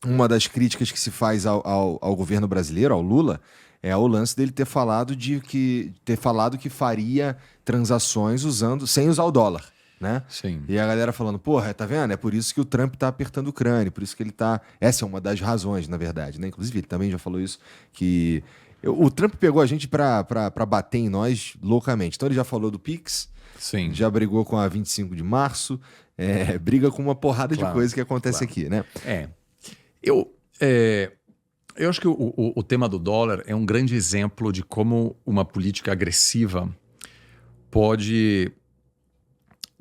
uma das críticas que se faz ao governo brasileiro, ao Lula, é o lance dele ter falado que faria transações sem usar o dólar, né? Sim. E a galera falando, porra, tá vendo? É por isso que o Trump tá apertando o crânio, por isso que ele tá. Essa é uma das razões, na verdade, né? Inclusive, ele também já falou isso, que o Trump pegou a gente pra bater em nós loucamente. Então ele já falou do Pix, Sim, já brigou com a 25 de março, briga com uma porrada de claro, coisa que acontece claro. aqui, né? É. Eu, é, eu acho que o tema do dólar é um grande exemplo de como uma política agressiva pode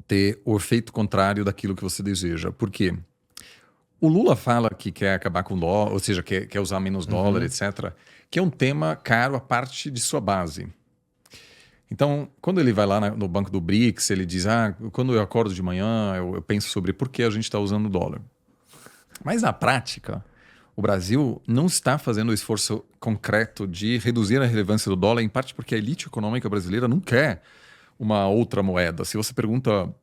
ter o efeito contrário daquilo que você deseja. Por quê? O Lula fala que quer acabar com o dólar, ou seja, quer usar menos dólar, Uhum. etc., que é um tema caro a parte de sua base. Então, quando ele vai lá no banco do BRICS, ele diz: quando eu acordo de manhã, eu penso sobre por que a gente está usando o dólar. Mas na prática, o Brasil não está fazendo o esforço concreto de reduzir a relevância do dólar, em parte porque a elite econômica brasileira não quer uma outra moeda. Se você pergunta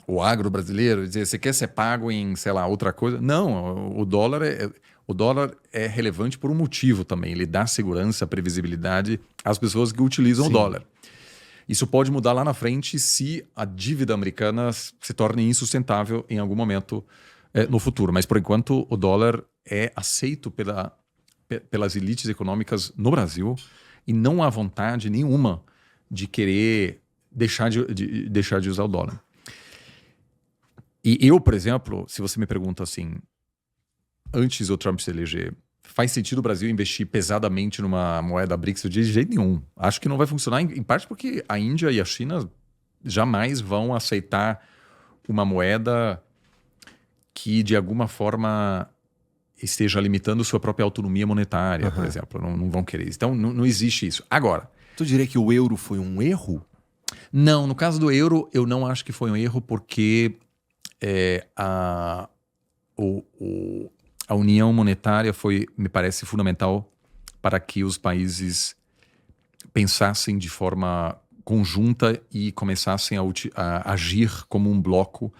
o agro brasileiro, dizer, você quer ser pago em, sei lá, outra coisa? Não, o dólar é relevante por um motivo também. Ele dá segurança, previsibilidade às pessoas que utilizam o Sim. dólar. Isso pode mudar lá na frente se a dívida americana se torne insustentável em algum momento no futuro. Mas, por enquanto, o dólar é aceito pelas elites econômicas no Brasil e não há vontade nenhuma de querer deixar de usar o dólar. E eu, por exemplo, se você me pergunta assim, antes do Trump se eleger, faz sentido o Brasil investir pesadamente numa moeda BRICS? De jeito nenhum. Acho que não vai funcionar, em parte porque a Índia e a China jamais vão aceitar uma moeda que, de alguma forma, esteja limitando sua própria autonomia monetária, por exemplo. Não vão querer isso. Então, não existe isso. Agora, Tu diria que o euro foi um erro? não, no caso do euro, eu não acho que foi um erro, porque o, o, a união monetária me parece fundamental para que os países pensassem de forma conjunta e começassem a agir como um bloco,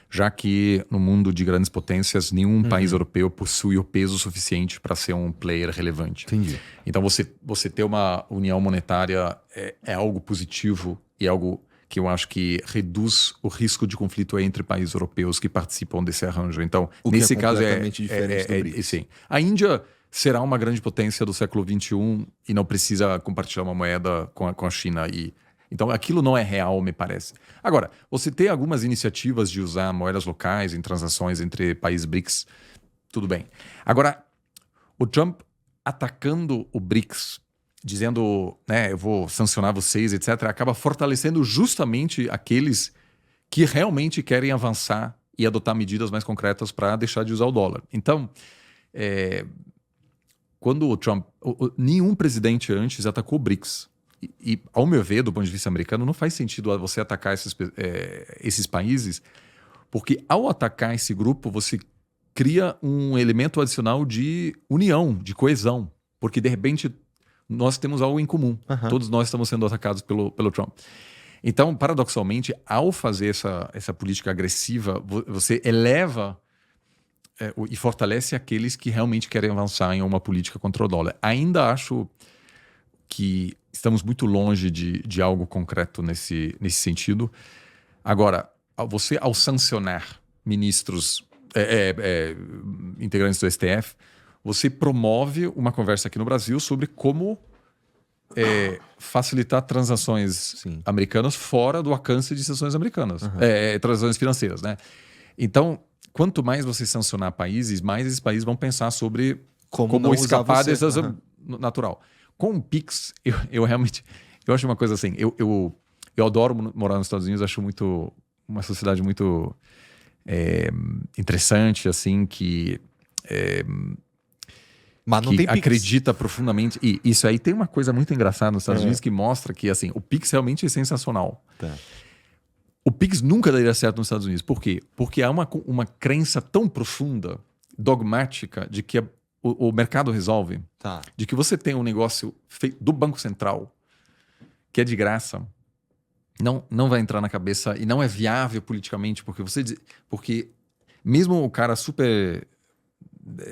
já que no mundo de grandes potências, nenhum país europeu possui o peso suficiente para ser um player relevante. Entendi. Então, você ter uma união monetária é algo positivo e é algo que eu acho que reduz o risco de conflito entre países europeus que participam desse arranjo. Então, O que nesse é caso, completamente diferente do BRICS. sim. A Índia será uma grande potência do século XXI e não precisa compartilhar uma moeda com a China. Então, aquilo não é real, me parece. Agora, você tem algumas iniciativas de usar moedas locais em transações entre países BRICS, tudo bem. Agora, o Trump atacando o BRICS, dizendo, né, eu vou sancionar vocês, etc., acaba fortalecendo justamente aqueles que realmente querem avançar e adotar medidas mais concretas para deixar de usar o dólar. Então, quando o Trump... nenhum presidente antes atacou o BRICS. E, ao meu ver, do ponto de vista americano, não faz sentido você atacar esses países, porque ao atacar esse grupo, você cria um elemento adicional de união, de coesão, porque de repente nós temos algo em comum. Todos nós estamos sendo atacados pelo Trump. Então, paradoxalmente, ao fazer essa política agressiva, você eleva e fortalece aqueles que realmente querem avançar em uma política contra o dólar. Ainda acho que estamos muito longe de algo concreto nesse sentido. Agora, você, ao sancionar ministros, integrantes do STF, você promove uma conversa aqui no Brasil sobre como facilitar transações americanas fora do alcance de sanções americanas, transações financeiras, né? Então, quanto mais você sancionar países, mais esses países vão pensar sobre como escapar dessas natural. Com o Pix, eu realmente eu acho uma coisa assim, eu adoro morar nos Estados Unidos, acho uma sociedade muito interessante, assim, Mas não tem Pix. Acredita profundamente. E isso aí tem uma coisa muito engraçada nos Estados Unidos que mostra que assim, o Pix realmente é sensacional. Tá. O Pix nunca daria certo nos Estados Unidos. Por quê? Porque há uma crença tão profunda, dogmática, de que o mercado resolve. Tá. De que você tem um negócio do Banco Central que é de graça, não vai entrar na cabeça e não é viável politicamente, porque mesmo o cara super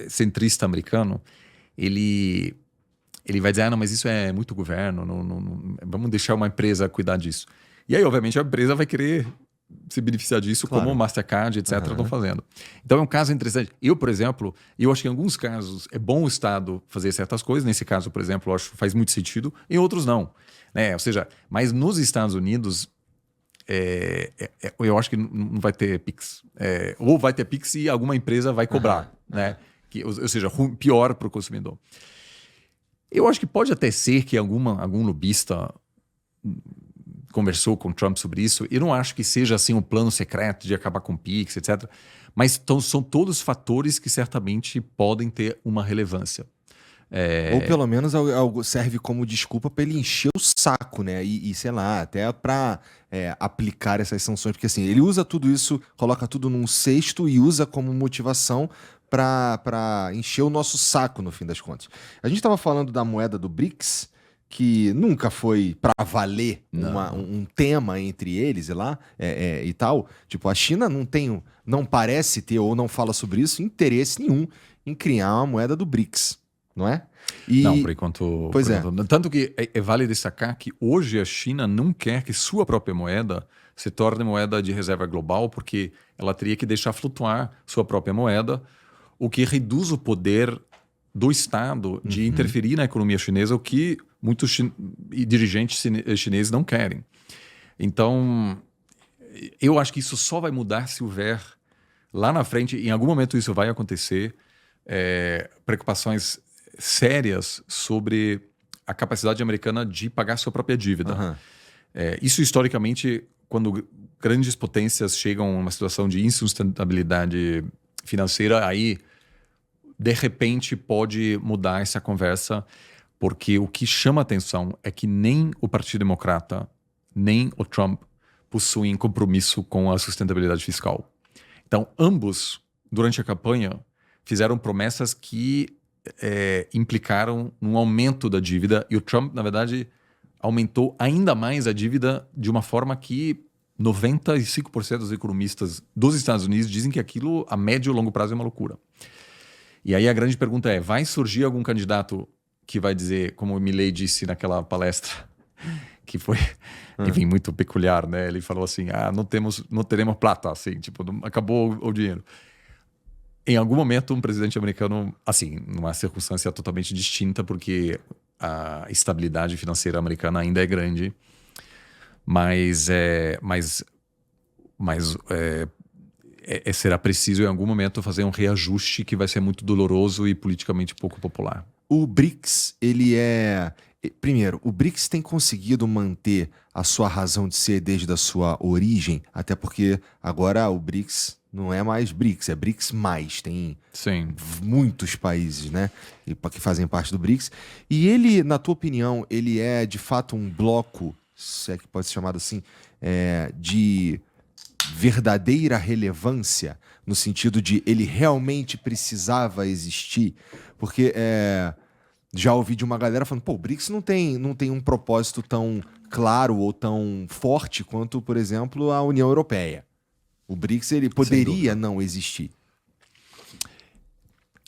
centrista americano, ele vai dizer, não, mas isso é muito governo, vamos deixar uma empresa cuidar disso. E aí, obviamente, a empresa vai querer se beneficiar disso, Claro. como o Mastercard, etc., estão fazendo. Então, é um caso interessante. Eu, por exemplo, acho que em alguns casos é bom o Estado fazer certas coisas. Nesse caso, por exemplo, eu acho que faz muito sentido. Em outros, não. Né? Ou seja, mas nos Estados Unidos, eu acho que não vai ter PIX. Ou vai ter PIX e alguma empresa vai cobrar. Né? Ou seja, pior para o consumidor. Eu acho que pode até ser que algum lobista conversou com o Trump sobre isso. Eu não acho que seja assim um plano secreto de acabar com o PIX, etc. Mas são todos fatores que certamente podem ter uma relevância. Ou pelo menos algo serve como desculpa para ele encher o saco, né? E sei lá, até para aplicar essas sanções. Porque assim, ele usa tudo isso, coloca tudo num cesto e usa como motivação para encher o nosso saco, no fim das contas. A gente estava falando da moeda do BRICS, que nunca foi para valer um tema entre eles e tal. Tipo, a China não parece ter ou não fala sobre isso interesse nenhum em criar uma moeda do BRICS, não é? Não, por enquanto. Pois Tanto que vale destacar que hoje a China não quer que sua própria moeda se torne moeda de reserva global, porque ela teria que deixar flutuar sua própria moeda, o que reduz o poder do Estado de interferir na economia chinesa, o que muitos dirigentes chineses não querem. Então, eu acho que isso só vai mudar se houver lá na frente, em algum momento isso vai acontecer, preocupações sérias sobre a capacidade americana de pagar sua própria dívida. Isso historicamente, quando grandes potências chegam a uma situação de insustentabilidade financeira, aí de repente pode mudar essa conversa, porque o que chama atenção é que nem o Partido Democrata, nem o Trump possuem compromisso com a sustentabilidade fiscal. Então, ambos, durante a campanha, fizeram promessas que implicaram num aumento da dívida, e o Trump, na verdade, aumentou ainda mais a dívida de uma forma que 95% dos economistas dos Estados Unidos dizem que aquilo, a médio e longo prazo, é uma loucura. E aí a grande pergunta é, vai surgir algum candidato que vai dizer, como o Milei disse naquela palestra, que foi, enfim, muito peculiar, né? Ele falou assim, não teremos plata, assim, tipo, acabou o dinheiro. Em algum momento, um presidente americano, assim, numa circunstância totalmente distinta, porque a estabilidade financeira americana ainda é grande, mas será preciso, em algum momento, fazer um reajuste que vai ser muito doloroso e politicamente pouco popular. O BRICS, primeiro, o BRICS tem conseguido manter a sua razão de ser desde a sua origem, até porque agora o BRICS não é mais BRICS, é BRICS+. Tem muitos países, né, que fazem parte do BRICS. E ele, na tua opinião, ele é de fato um bloco, se é que pode ser chamado assim, de verdadeira relevância, no sentido de ele realmente precisava existir? Porque já ouvi de uma galera falando, o BRICS não tem um propósito tão claro ou tão forte quanto, por exemplo, a União Europeia. O BRICS ele poderia não existir.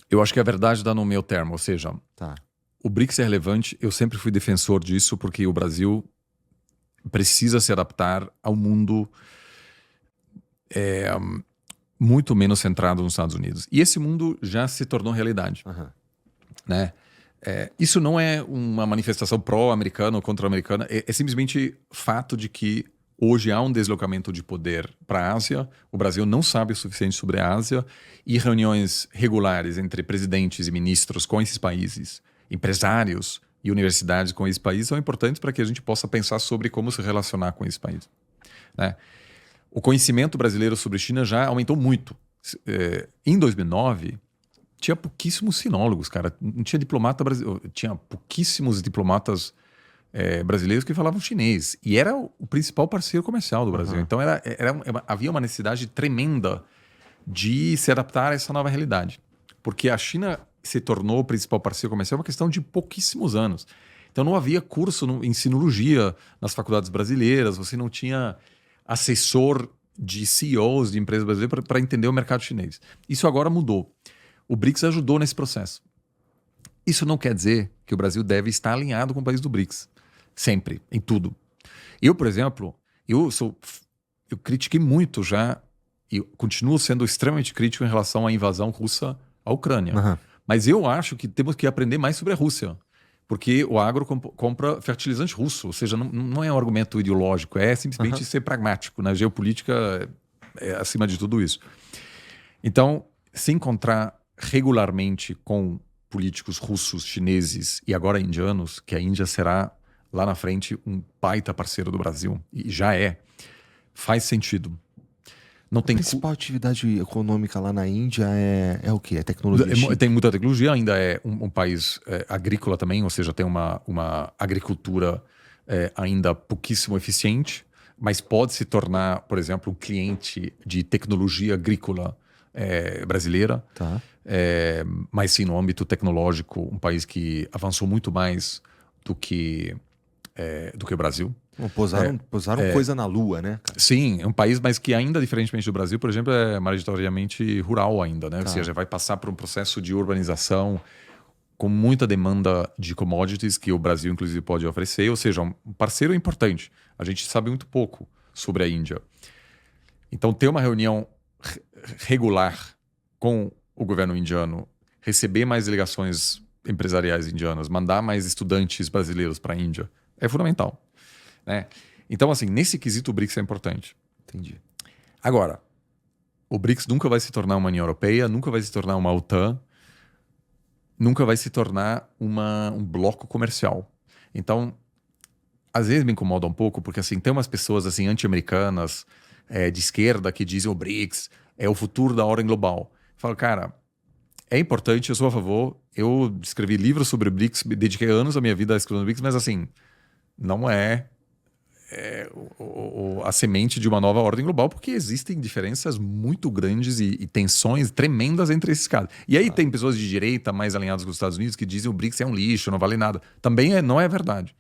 Eu acho que a verdade dá no meu termo, ou seja, o BRICS é relevante, eu sempre fui defensor disso, porque o Brasil precisa se adaptar ao mundo muito menos centrado nos Estados Unidos. E esse mundo já se tornou realidade. Né? Isso não é uma manifestação pró-americana ou contra-americana, é simplesmente fato de que hoje há um deslocamento de poder para a Ásia, o Brasil não sabe o suficiente sobre a Ásia, e reuniões regulares entre presidentes e ministros com esses países, empresários e universidades com esses países são importantes para que a gente possa pensar sobre como se relacionar com esses países. Né? O conhecimento brasileiro sobre China já aumentou muito. Em 2009, tinha pouquíssimos sinólogos, cara. Não tinha diplomata brasileiro. Tinha pouquíssimos diplomatas brasileiros que falavam chinês. E era o principal parceiro comercial do Brasil. Então havia uma necessidade tremenda de se adaptar a essa nova realidade. Porque a China se tornou o principal parceiro comercial uma questão de pouquíssimos anos. Então não havia curso em sinologia nas faculdades brasileiras, você não tinha assessor de CEOs de empresas brasileiras para entender o mercado chinês. Isso agora mudou. O BRICS ajudou nesse processo. Isso não quer dizer que o Brasil deve estar alinhado com o país do BRICS. Sempre, em tudo. Eu, por exemplo, eu critiquei muito já, e continuo sendo extremamente crítico em relação à invasão russa à Ucrânia. Aham. Mas eu acho que temos que aprender mais sobre a Rússia. Porque o agro compra fertilizante russo. Ou seja, não é um argumento ideológico, é simplesmente ser pragmático. Na geopolítica é acima de tudo isso. Então, se encontrar regularmente com políticos russos, chineses e agora indianos, que a Índia será lá na frente um baita parceiro do Brasil, e já faz sentido. Não A tem principal atividade econômica lá na Índia é o quê? É tecnologia? Tem muita tecnologia, ainda é um país agrícola também, ou seja, tem uma agricultura ainda pouquíssimo eficiente, mas pode se tornar, por exemplo, um cliente de tecnologia agrícola brasileira. Tá. Mas sim, no âmbito tecnológico, um país que avançou muito mais do que o Brasil. Bom, posaram coisa na Lua, né, cara? Sim, é um país, mas que ainda, diferentemente do Brasil, por exemplo, é majoritariamente rural ainda, né? Ou seja, vai passar por um processo de urbanização com muita demanda de commodities que o Brasil, inclusive, pode oferecer. Ou seja, um parceiro importante. A gente sabe muito pouco sobre a Índia. Então, ter uma reunião regular com o governo indiano, receber mais delegações empresariais indianas, mandar mais estudantes brasileiros para a Índia, é fundamental. Né? Então, assim, nesse quesito o BRICS é importante. Entendi. Agora, o BRICS nunca vai se tornar uma União Europeia, nunca vai se tornar uma OTAN, nunca vai se tornar um bloco comercial. Então, às vezes me incomoda um pouco, porque assim, tem umas pessoas assim, anti-americanas, de esquerda, que dizem o BRICS é o futuro da ordem global. Eu falo, cara, é importante, eu sou a favor, eu escrevi livros sobre o BRICS, dediquei anos da minha vida a escrever o BRICS, mas assim, não é a semente de uma nova ordem global, porque existem diferenças muito grandes e tensões tremendas entre esses caras. E aí tem pessoas de direita mais alinhadas com os Estados Unidos que dizem que o BRICS é um lixo, não vale nada. Também não é verdade.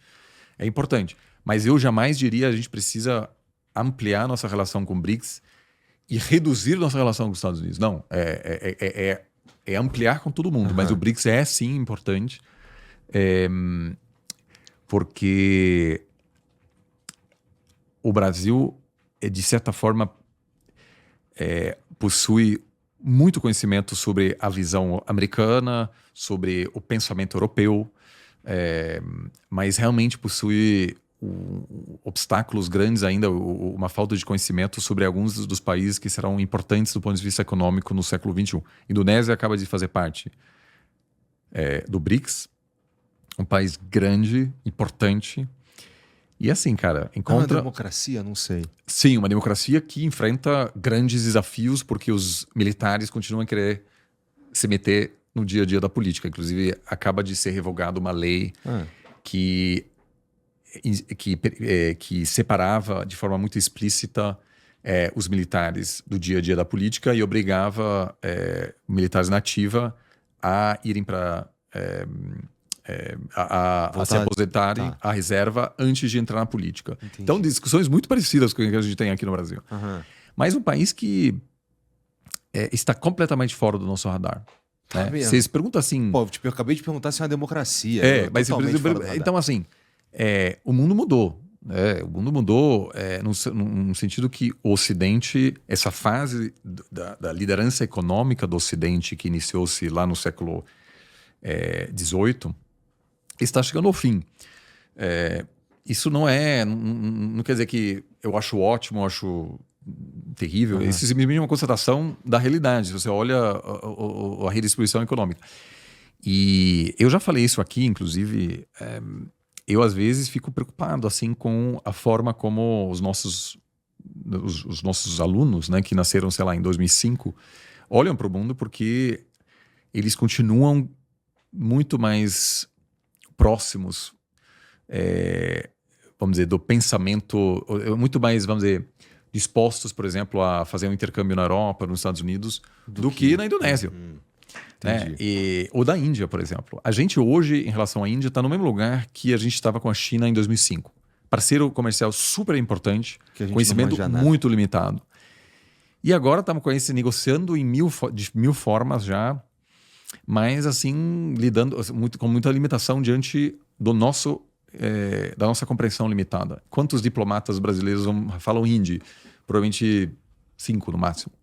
É importante. Mas eu jamais diria que a gente precisa ampliar nossa relação com o BRICS e reduzir nossa relação com os Estados Unidos. Não. É ampliar com todo mundo. Mas o BRICS é sim importante, porque o Brasil, de certa forma, possui muito conhecimento sobre a visão americana, sobre o pensamento europeu, mas realmente possui obstáculos grandes ainda, uma falta de conhecimento sobre alguns dos países que serão importantes do ponto de vista econômico no século XXI. Indonésia acaba de fazer parte do BRICS, um país grande, importante. E assim, cara, encontra... Uma democracia? Não sei. Sim, uma democracia que enfrenta grandes desafios porque os militares continuam a querer se meter no dia a dia da política. Inclusive, acaba de ser revogada uma lei que separava de forma muito explícita os militares do dia a dia da política e obrigava militares na ativa a irem para... a se aposentarem à reserva antes de entrar na política. Entendi. Então, discussões muito parecidas com o que a gente tem aqui no Brasil. Mas um país que está completamente fora do nosso radar. Né? Vocês perguntam assim... Pô, eu acabei de perguntar se é uma democracia. Mas então, assim, o mundo mudou. O mundo mudou num sentido que o Ocidente, essa fase da liderança econômica do Ocidente que iniciou-se lá no século XVIII, está chegando ao fim. Isso não quer dizer que eu acho ótimo, eu acho terrível. Isso simplesmente é uma constatação da realidade. Se você olha a redistribuição econômica. E eu já falei isso aqui, inclusive, eu às vezes fico preocupado assim, com a forma como os nossos alunos, né, que nasceram, sei lá, em 2005, olham para o mundo, porque eles continuam muito mais próximos, vamos dizer, do pensamento, muito mais, vamos dizer, dispostos, por exemplo, a fazer um intercâmbio na Europa, nos Estados Unidos, do que na Indonésia. Ou da Índia, por exemplo. A gente hoje, em relação à Índia, está no mesmo lugar que a gente estava com a China em 2005. Parceiro comercial super importante, conhecimento muito limitado. E agora estamos negociando de mil formas já mas assim, lidando com muita limitação diante do nosso, da nossa compreensão limitada. Quantos diplomatas brasileiros falam hindi? Provavelmente 5 no máximo.